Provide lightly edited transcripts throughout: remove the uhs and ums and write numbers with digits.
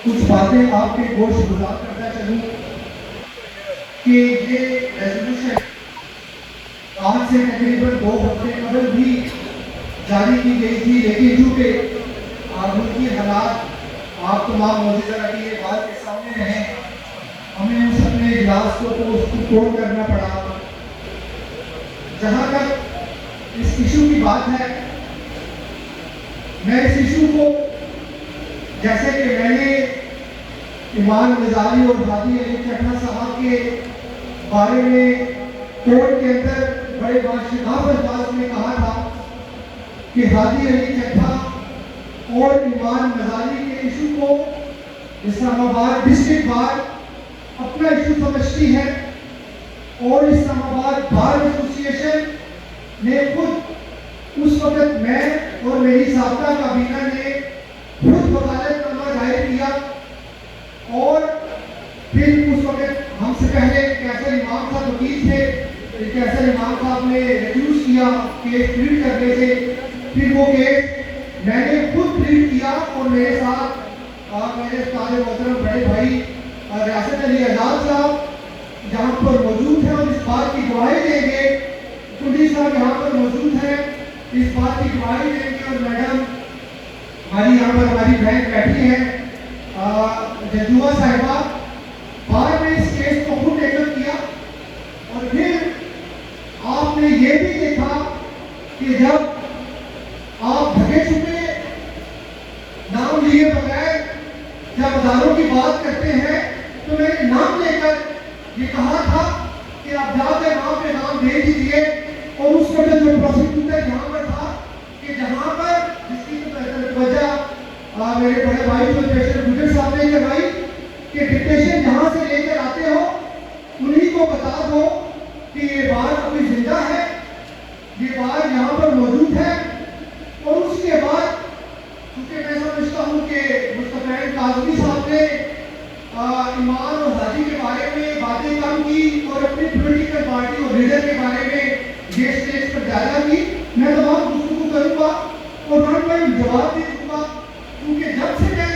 कुछ बातें आपके गोश गुजार करना चलूँ कि ये रेजोल्यूशन आज से तकरीबन 2 हफ्ते कबल भी जारी की गई थी, लेकिन चूंकि मुल्की हालात आप तमाम मौजूदा की ये बात के सामने रहे, हमें उस अपने इजलास को पोस्टपोन करना पड़ा। जहाँ तक इस इशू की बात है, मैं इस इशू को जैसे कि मैंने ईमान गजाली और हादी अली चट्टा साहब के बारे में कोर्ट के अंदर बड़े बाशिगाफ अल्फाज में कहा था कि हादी अली चट्टा और ईमान गजाली के इशू को इस्लामाबाद डिस्ट्रिक्ट बार अपना इशू समझती है और इस्लामाबाद बार एसोसिएशन ने खुद उस वक्त मैं और मेरी साबका काबीना ने खुद वकालतनामा दायर किया और फिर उस वक्त हमसे पहले कैसर इमाम साहब वकील थे, कैसर इमाम साहब ने रिफ्यूज किया केस प्लीड करने से। फिर वो केस मैंने खुद प्लीड किया और मेरे साथ मेरे सारे मोहतरम बड़े भाई रियासत अली आजाद साहब यहाँ पर मौजूद हैं और इस बात की गवाही देंगे। पुलिस साहब यहाँ पर मौजूद हैं, इस बात की गवाही देंगे। और मैडम हमारी यहाँ पर हमारी बहन बैठी है जजुआ साहिबा, बार में इस केस को खुद टेकअप किया। और फिर आपने ये भी देखा कि जब आप ढके छुपे नाम लिए बगैर जब अदारों की बात करते हैं तो मैंने नाम लेकर ये कहा था कि आप जाकर वहां पे नाम दे दीजिए। और उस वक्त जो प्रोसिक्यूटर यहाँ पर था कि जहाँ पर जिसकी वजह मेरे बड़े भाई जो स्पेशल गुजर साहब ने करवाई कि डिक्टेशन जहाँ से लेकर आते हो उन्हीं को बता दो कि ये बार अभी जिंदा है, ये बार यहाँ पर मौजूद है। और उसके बाद क्योंकि मैं समझता हूँ कि मुस्तफैन काज़मी साहब ने ईमान और हादी के बारे में बातें कम की और अपनी पॉलिटिकल पार्टी और लीडर के बारे में ये स्टेज पर ज्यादा की। मैं तमाम दोस्तों को करूँगा और मैं जवाब दे दूंगा, क्योंकि जब से मैं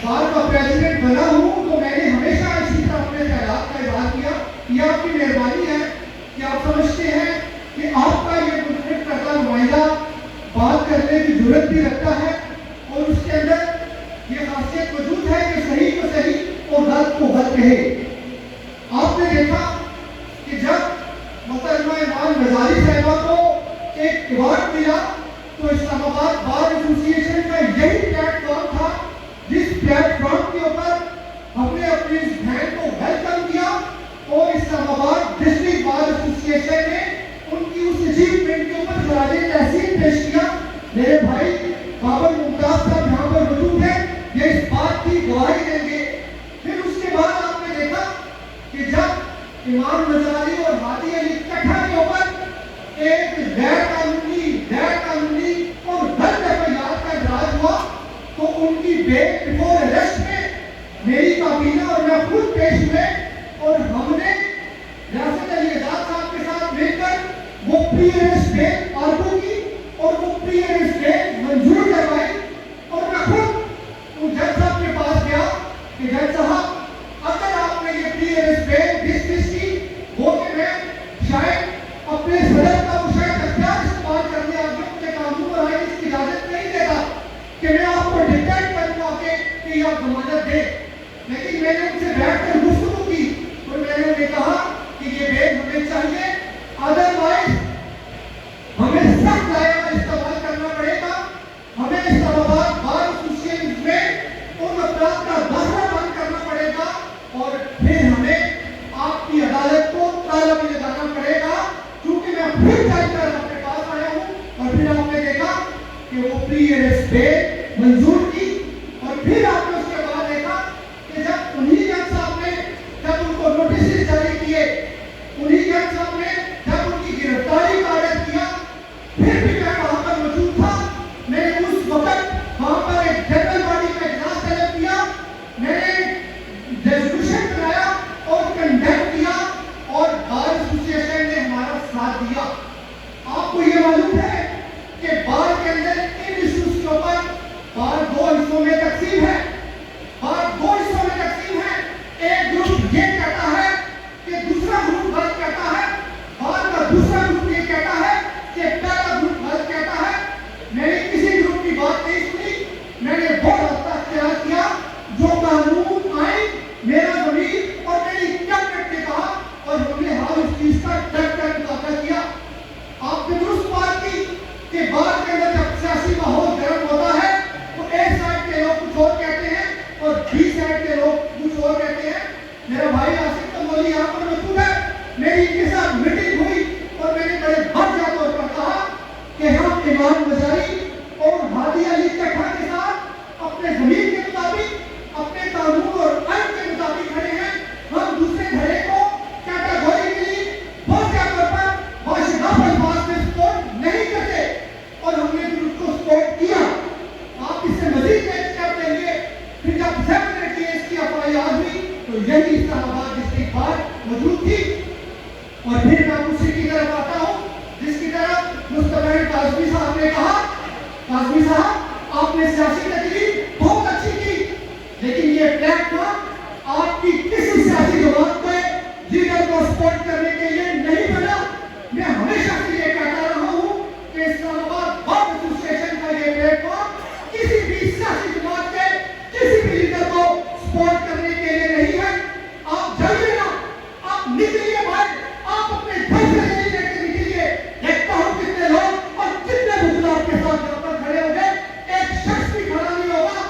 बार का प्रेसिडेंट बना हूँ तो मैंने हमेशा इसी तरह अपने ख्यालात का इजहार किया। ये आपकी मेहरबानी है कि आप समझते हैं कि आपका ये मुनफरिद करता नुमाइंदा बात करने की जरूरत भी रखता है और उसके अंदर ये खासियत मौजूद है कि सही को सही और गलत को गलत कहे। आपने देखा कि जब मोहतरमा ईमान गजाली साहिबा को एक अवार्ड मिला तो इस्लामाबाद बार एसोसिएशन का यही प्लेटफॉर्म था जिस प्लेटफॉर्म के ऊपर हमने अपनी इस बहन को वेलकम किया और इस्लामाबाद डिस्ट्रिक्ट बार एसोसिएशन ने उनकी उस अचीवमेंट के ऊपर खराजे तहसीन पेश किया। मेरे भाई बाबर मुमताज साहब यहाँ पर मौजूद है, ये इस बात की गवाही देंगे। फिर उसके बाद आपने देखा कि जब ईमान गजाली और हादी अली चट्टा के ऊपर एक गैर कानूनी और गलत एफआईआर का इजराज हुआ तो उनकी बेल बिफोर अरेस्ट में मेरी काबीना और मैं खुद पेश हुए और हमने रियासत अली आजाद साहब के साथ मिलकर वो प्री अरेस्ट बेल आर्गू की और वो प्री अरेस्ट बेल मंजूर करवाई। और मैं खुद उन जज साहब के पास गया कि जज साहब अगर आपने ये प्री अरेस्ट बेल डिसमिस की वो कि मैं शायद अपने सदर का मुशाहिद अख्तियार इस्तेमाल करने आगे अपने कानून और आइन की इजाजत नहीं देता कि मैं आपको डिक्टेट करूंगा कि आप जमानत दे। लेकिन मैंने उनसे बैठकर गुफ्तगू की और मैंने उन्हें कहा कि ये बेल हमें चाहिए, अदरवाइज हमें सख्त दायरा इस्तेमाल करना पड़ेगा। हमें इस्लामाबाद बार एसोसिएशन में उन अपराध का दाखिला बंद करना पड़ेगा और फिर हमें आपकी अदालत को ताला भी लगाना पड़ेगा, क्योंकि मैं फिर जाकर आपके पास आया हूँ। और फिर आपने देखा कि वो प्री अरेस्ट बेल मंजूर की। और फिर आपने उसके बाद देखा कि जब उन्हीं जज साहब ने जब उनको नोटिस जारी किए, उन्हीं जज साहब ने जब उनकी गिरफ्तारी का आदेश किया, फिर भी मैं वहां पर मौजूद था। मैंने उस वक्त वहां पर एक जनरल बॉडी का इजलास तलब किया, मैंने रेजोल्यूशन बनाया और कंडेम किया और बार एसोसिएशन ने हमारा साथ दिया। आपको ये मालूम है कि बार के अंदर इन इश्यूज के ऊपर बार 2 हिस्सों में तकसीम है। मैंने वो रास्ता इख्तियार किया जो कानून, आइन, मेरा जमीन और मेरी कैबिनेट ने कहा, और हमने हाल उस चीज का डट मुकाबला किया। आपने दुरुस्त बात की कि बाद के अंदर जब सियासी माहौल गर्म होता है तो एक साइड के लोग कुछ और कहते हैं और बी साइड के लोग कुछ और कहते हैं। मेरा भाई आसिफ तंबोली यहाँ पर मौजूद है, मेरी इनके साथ मीटिंग हुई और मैंने बड़े भव्य तौर पर कहा कि हम इमाम गजाली और हादी अली कट्ठा के साथ अपने जमीन के मुताबिक, अपने कानून और आइन के मुताबिक खड़े हैं। हम दूसरे धड़े को कैटेगोरिकली बहुत तौर पर वाशिदाफ अल्फाज में सपोर्ट नहीं करते और हमने फिर उसको सपोर्ट किया। आप इससे मजीद एक स्टेप लेंगे। फिर जब 7 केस की FIR हुई तो यही इस्लामाबाद डिस्ट्रिक्ट बार मौजूद थी। और फिर मैं उसी की तरफ आता हूँ जिसकी तरफ मुस्तफा काज़मी साहब ने कहा, काज़मी साहब आपने सियासी तकरीर बहुत अच्छी की, लेकिन ये प्लेटफॉर्म आपकी किसी सियासी जमात पे लीडर को सपोर्ट करने के लिए नहीं बना। मैं हमेशा से ये कहता रहा हूँ कि इस्लामाबाद बार एसोसिएशन का ये प्लेटफॉर्म किसी भी सियासी जमात के किसी भी लीडर को सपोर्ट करने के लिए नहीं है। आप जाइए ना, आप निकलिए बाहर, आप अपने घर से नहीं लेकर निकलिए। देखता हूँ कितने लोग और कितने मुद्दे आपके साथ यहाँ पर खड़े हो गए, एक शख्स भी खड़ा नहीं होगा।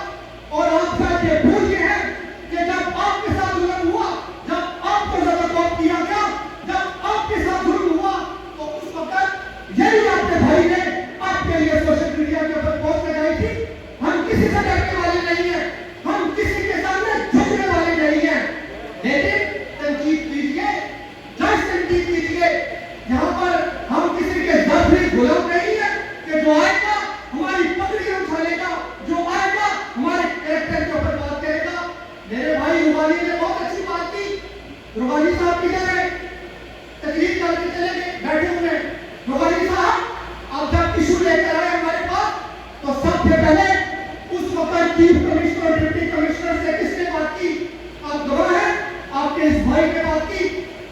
और आप शायद ये भूल गए हैं कि जब आपके साथ जुल्म हुआ, जब आपको ज़बरदस्त किया गया, जब आपके साथ जुल्म हुआ तो उस वक्त यही आपके भाई ने आपके लिए सोशल मीडिया के ऊपर पोस्ट लगाई थी। हम किसी से डरने वाले नहीं हैं, हम किसी के सामने झुकने वाले नहीं हैं। लेकिन तनकीद कीजिए, जांच तनकीद कीजिए। यहाँ पर हम किसी के ज़बरी गुलाम नहीं है कि जो आएगा हमारी पगड़ी उछालेगा, जो आएगा हमारे कैरेक्टर के ऊपर बात करेगा। मेरे भाई रुबानी ने बहुत अच्छी बात की। रुबानी साहब किधर है? तकरीर करके चले गए, बैठे हुए। रुबानी साहब आप जब इशू लेकर आए हमारे पास तो सबसे पहले उस वक्त चीफ कमिश्नर और डिप्टी कमिश्नर से किसने बात की? आप गवाह हैं, आपने इस भाई ने बात की।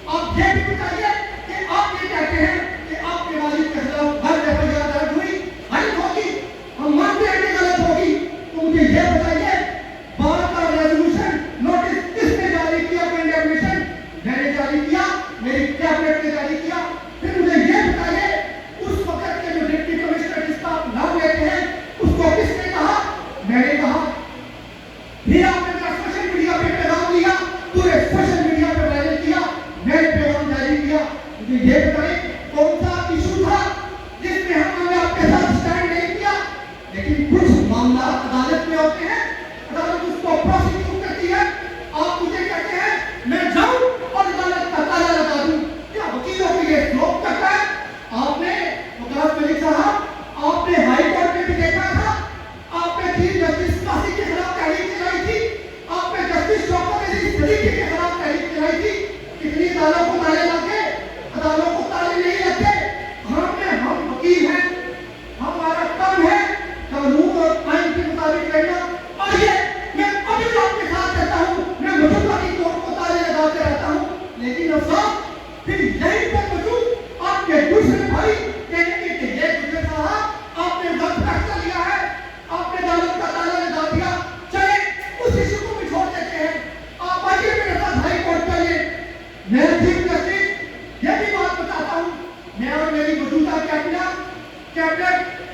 आप ये भी बताइए कि आप ये कहते हैं कि आपके वालिद के खिलाफ हर FIR दर्ज हुई, गलत होगी, हम मानते हैं कि गलत होगी, तो मुझे ये बताइए 12 का रेजोल्यूशन नोटिस किसने जारी किया? कंडेमनेशन मैंने जारी किया, मेरी कैबिनेट ने जारी किया। फिर मुझे ये बताइए उस वक्त के जो डिप्टी कमिश्नर जिसका आप नाम लेते हैं उसको किसने कहा? मैंने कहा। फिर आपने मेरा सोशल मीडिया पे पैगाम लिया, पूरे सोशल मीडिया पे वायरल किया, मैंने पैगाम जारी किया। मुझे ये बताइए कौन सा इशू था जिसमें हमने आपके साथ स्टैंड नहीं किया? लेकिन कुछ मामला अदालत में होते हैं, अदालत उसको प्रोसिक्यूट करती है। आप मुझे कहते हैं मैं जाऊं और अदालत का ताला लगा दूं, क्या वकीलों को ये स्लोप करता है? आपने वकास मलिक साहब, आपने हाई कोर्ट में भी देखा था, आपने चीफ जस्टिस कासी के खिलाफ तहरीक चलाई थी, आपने जस्टिस शौकत अली सदीकी के खिलाफ तहरीक चलाई थी। कितनी अदालतों को ताले लगे? अदालतों को ताले नहीं लगते। हम वकील हैं, हमारा काम है कानून और आइन के मुताबिक रहना। और ये मैं अभी भी आपके साथ रहता हूँ, मैं मौजूदा की कोर्ट को ताले लगाते रहता हूँ। लेकिन अफसोस फिर यहीं पर मौजूद आपके दूसरे भाई कहेंगे कि ये गुजर साहब आपने गलत फैसला लिया है, आपने अदालत का ताला लगा दिया, चले उस इशू को भी छोड़ देते हैं, आप आइए मेरे साथ हाई कोर्ट पर। मैं चीफ जस्टिस ये भी बात बताता हूँ, मैं और मेरी मौजूदा कैबिनेट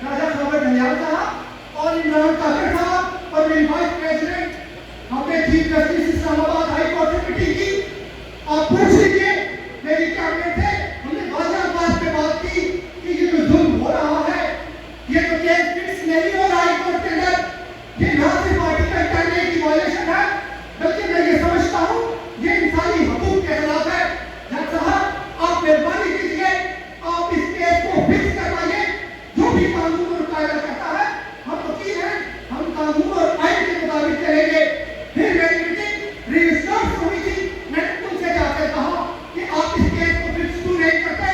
राजा खबर दनियाल साहब और इमरान कादिर साहब और मेरी वाइस प्रेसिडेंट, हमने chief justice Islamabad high court से मीटिंग की। आप पूछ लीजिए मेरी कैबिनेट है, हमने वाज़ेह अल्फाज में बात की कि ये जो जुल्म हो रहा है, ये तो केस फिक्स नहीं हो रहा हाई कोर्ट के अंदर, ये ना सिर्फ आर्टिकल 10A की वायलेशन है, बल्कि मैं ये समझता हूँ ये इंसानी हकूक के खिलाफ है। जज साहब आप मेहरबानी कीजिए, आप इस केस को फिक्स करवाइए। जो भी कानून और कायदा कहता है, हम वकील हैं, हम कानून और आइन के मुताबिक चलेंगे। फिर मेरी मीटिंग रजिस्ट्रार से हुई थी, मैंने उनसे जाकर कहा कि आप इस केस को फिक्स क्यों नहीं करते?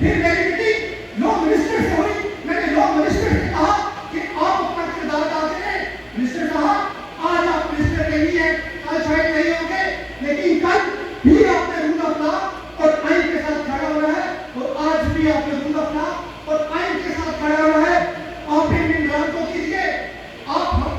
फिर मेरी मीटिंग लॉ मिनिस्टर से हुई, मैंने लॉ मिनिस्टर से कहा कि आप अपना किरदार अदा करें। मिनिस्टर साहब आज आप मिनिस्टर नहीं है, कल शायद नहीं होंगे, लेकिन कल भी आपने रूल ऑफ लॉ और आइन के साथ खड़ा होना है, और आज भी आपने रूल ऑफ लॉ और आइन के साथ खड़ा होना है। आप इन निगरान को कीजिए, आप हम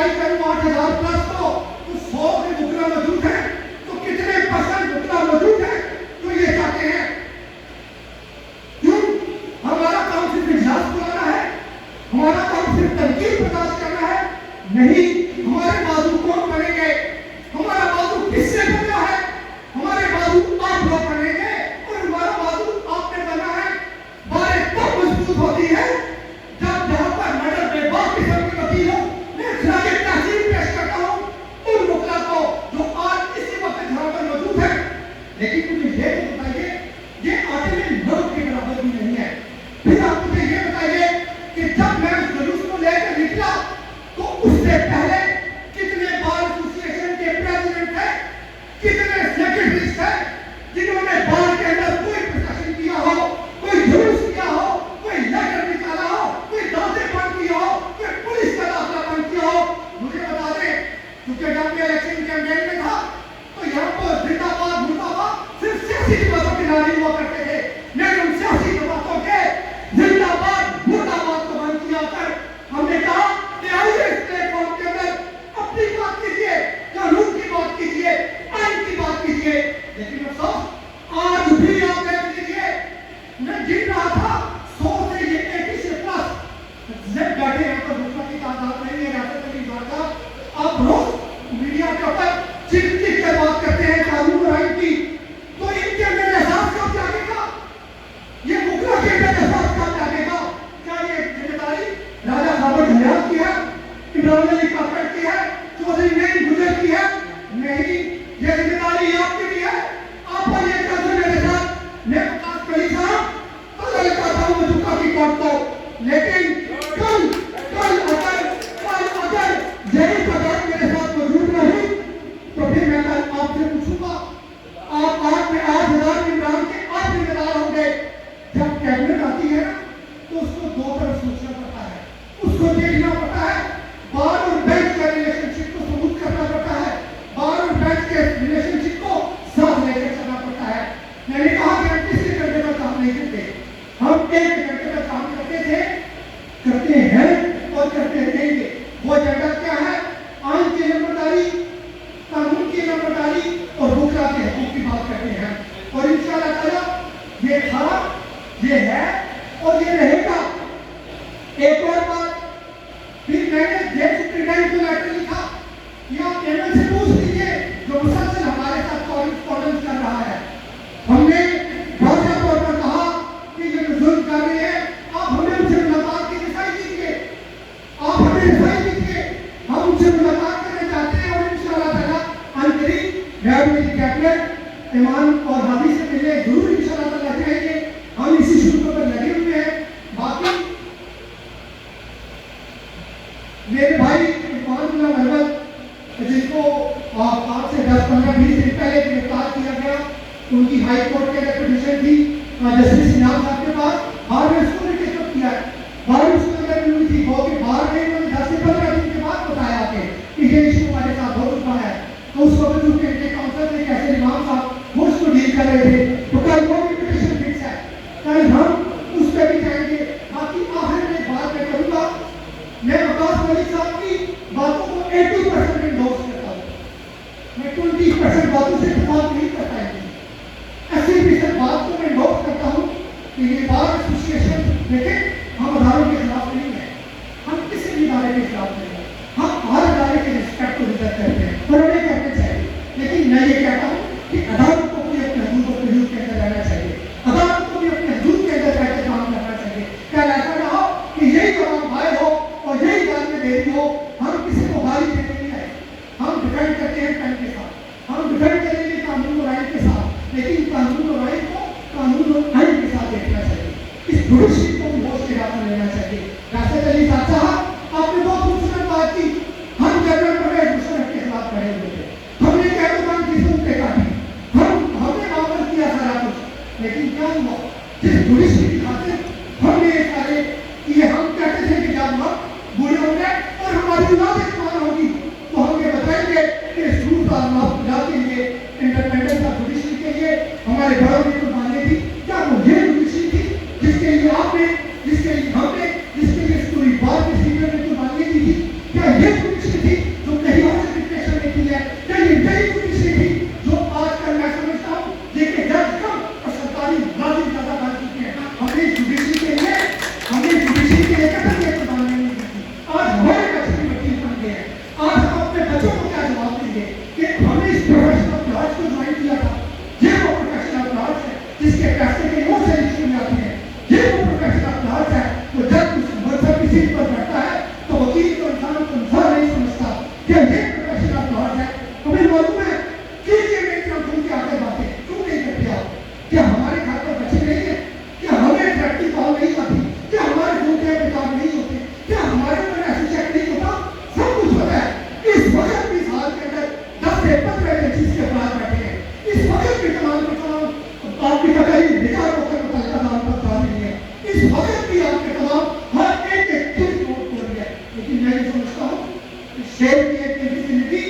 अप्लाई करूं 8,000 प्लस को, तो 100 के मुकला मौजूद है, तो कितने परसेंट मुकला मौजूद है जो ये चाहते हैं? क्यों? हमारा काम सिर्फ इजलास बुलाना है, हमारा काम सिर्फ तनकीद बर्दाश्त करना है? नहीं, हमारे बाजू कौन बनेंगे? हमारा बाजू किससे बना है? हमारे बाजू आप लोग बनेंगे और हमारा बाजू आपने बना है। बातें तब मजबूत होती है जब जहां पर मर्डर में बाप किस्म के वकील हो। मैं खिलाफ तहसील पेश करता हूं उन मुकला को जो आज इसी वक्त जहां पर मौजूद है। लेकिन मुझे ये बताइए, ये आटे में नमक के बराबर भी नहीं है। फिर आप मुझे ये बताइए कि जब मैं उस जुलूस को लेकर निकला तो उससे पहले कितने बार एसोसिएशन के प्रेसिडेंट थे, कितने सेक्रेटरी थे जिन्होंने बार के अंदर कोई प्रशासन किया हो, कोई जुलूस किया हो, कोई लेटर निकाला हो, कोई दादे बंद किया हो, कोई पुलिस का दाखिला बंद किया हो? मुझे बता दें, क्योंकि जब मैं इलेक्शन कैंपेन में था तो यहाँ पर जिंदाबाद मुर्दाबाद सिर्फ सियासी जमातों के नारे हुआ करते थे। लेकिन उन सियासी जमातों के जिंदाबाद मुर्दाबाद को बंद किया कर हमने कहा कि आइए इस प्लेटफॉर्म के अंदर अपनी बात कीजिए, कानून की बात कीजिए, आइन की बात कीजिए। लेकिन अफसोस आज भी आप देख लीजिए, मैं गिन रहा था 100 से ये 80 से प्लस जब बैठे यहाँ पर मुकला की तादाद नहीं है, रियासत अली का आप रोज मीडिया के ऊपर चिक चिक कर बात करते हैं कानून और आइन की, तो इनके अंदर एहसास कब जागेगा? ये मुकला के अंदर एहसास कब जागेगा? क्या ये जिम्मेदारी राजा साबर हयात की है, इमरान अली काकड़ की है, चौधरी नईम गुजर की है? नहीं, ये जिम्मेदारी आपकी भी है। आप ये कहते मेरे साथ मैं विकास कली साहब कल कहता हूँ मधुका की कोर्ट को, लेकिन कल अगर यही प्रकार मेरे साथ मौजूद नहीं तो फिर मैं कल आपसे पूछूंगा, आप आज में 8,000 इमरान के आप जिम्मेदार होंगे। जब कैबिनेट आती है तो उसको दो तरफ सोचना पड़ता है, उसको देखना पड़ता है, बार और बेंच के रिलेशनशिप को सबूत करना पड़ता है, बार और बेंच के रिलेशनशिप को साथ लेकर चलना पड़ता है। मैंने कहा कि हम किसी घंटे में काम नहीं करते, हम 1 घंटे में काम करते थे, करते हैं और करते रहेंगे। वो एजेंडा क्या है? आइन की नंबरदारी, कानून की नंबरदारी और मुकला के हकूक की बात करते हैं। और इंशाअल्लाह ताला ये था, ये है और ये रहेगा। एक और बात, फिर मैंने जेल सुप्रीडेंट को लेटर लिखा, या एमएल से पूछ लीजिए जो मुसलसल हमारे साथ कॉरेस्पॉन्डेंस कर रहा है। हमने वाज़ेह तौर पर कहा कि ये जुल्म कर रहे हैं, आप हमें उनसे मुलाकात की रिसाई दीजिए, आप हमें रिसाई दीजिए, हम उनसे मुलाकात करना चाहते हैं। और इंशाअल्लाह ताला अंतरिम मैं मेरी कैबिनेट ईमान और हादी से मिले जरूर इंशाअल्लाह ताला जाएंगे। हम इसी शुरू पर लगे हुए हैं। बाकी मेरे भाई इरफान अहमद जिनको आज से 10-15-20 दिन पहले गिरफ्तार किया गया, उनकी हाई कोर्ट के अंदर पिटीशन थी जस्टिस इनाम साहब के पास, बाहर में उसको रिटेकअप किया है। बाहर उसके अंदर मिली थी वो कि बाहर में उन्होंने 10 से 15 दिन के बाद बताया कि ये इशू हमारे साथ हो चुका है। तो उस वक्त चूंकि इनके काउंसलर थे कैसे इमाम साहब वो उसको डील कर रहे थे, तो कल वो भी पिटीशन फिक्स है, कल हम उस पर भी जाएंगे। बाकी आखिर में बात मैं करूँगा, मैं वकास अली साहब की बातों को 80% एंडोर्स करता हूँ, मैं 20% बातों से इत्तेफाक नहीं करता है। 80% बात को मैं एंडोर्स करता हूँ कि ये बार एसोसिएशन देखें, हम अदारों के खिलाफ नहीं है, हम किसी भी इदारे के खिलाफ नहीं है, हम हर इदारे के रिस्पेक्ट को इज्जत करते हैं और उन्हें करने चाहिए। लेकिन मैं ये कहता हूँ कि अदालत को भी अपने हदूद के अंदर रहना चाहिए, अदालत को भी अपने हदूद के अंदर रहकर काम करना चाहिए। क्या ऐसा ना हो कि यही जवाब भाई हो और यही जान में देरी हो। हम किसी को गाली देते नहीं है, हम डिफेंड करते हैं पेन के साथ, हम डिफेंड करेंगे कानून और आइन के साथ, लेकिन कानून और आइन को कानून और आइन के साथ देखना चाहिए। इस जुडिशरी को भी होश के हाथ में लेना चाहिए। राशिद अली साहब आपने बहुत खूबसूरत बात की, हम जनरल परवेज मुशर्रफ के खिलाफ खड़े हुए थे, हमने कैदोबान की सूरतें काटी, हमने वापस किया सारा कुछ, लेकिन क्या हुआ? जिस जुडिशरी की खातिर हमने ये सारे ये हम कहते थे कि जब हम बुरे हो गए और हमारी पर बैठता है तो वकील को इंसान नहीं समझता कि ये प्रोफेशनल आर्ट है। हमें मालूम है कि ये मेरे तुम के आगे बातें क्यों नहीं करते आप? क्या हमारे घर पर बच्चे नहीं है? क्या हमें प्रैक्टिस कॉल नहीं आती? क्या हमारे दूध के बेकार नहीं होते? क्या हमारे ऊपर ऐसे चेक नहीं होता? सब कुछ होता है। इस वक्त भी साल के अंदर 10 से 15 एजेंसी के अपराध बैठे हैं। इस वक्त भी तमाम आपकी कतई निकाल होकर मुतल्लिका नाम पर दान नहीं है। इस वक्त भी आपके तमाम हर एक चीज नोट हो रही है। लेकिन मैं ये समझता हूँ शेर की एक जिंदगी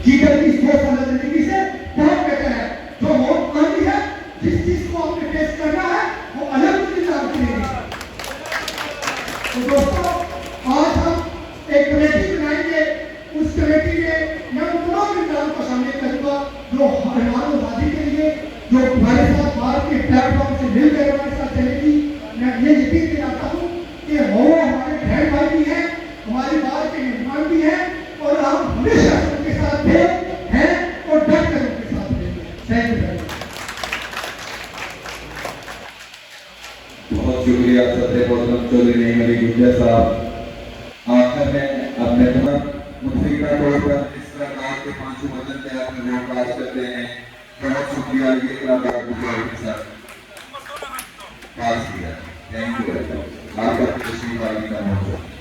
जीकर की 100 साल जिंदगी से बहुत बेहतर है। जो मौत आनी है, जिस चीज को आपने फेस करना है, वो अलग चीज आपके लिए। तो दोस्तों, आज हम एक कमेटी बनाएंगे। उस कमेटी में मैं उन तमाम इंसान को शामिल करूंगा जो हमारे आजादी के लिए, जो हमारे साथ भारत के प्लेटफॉर्म से मिलकर हमारे साथ चलेगी। मैं ये यकीन दिलाता हूँ कि वो हमारे बहन भाई भी हैं, हमारी बात के निर्माण भी हैं, और हम हमेशा उनके साथ थे, हैं और डट कर उनके साथ रहेंगे। Thank you. बहुत शुक्रिया सत्य गौतम चौधरी नेमरी गुज्जर साहब। आखिर में अपने मुतफिका तौर पर इस प्रकार के 5 वचन तैयार करने का प्रयास करते हैं। बहुत शुक्रिया ये कलाकार के साथ पास किया। Thank you. आपका तशरीफ आने का मौका।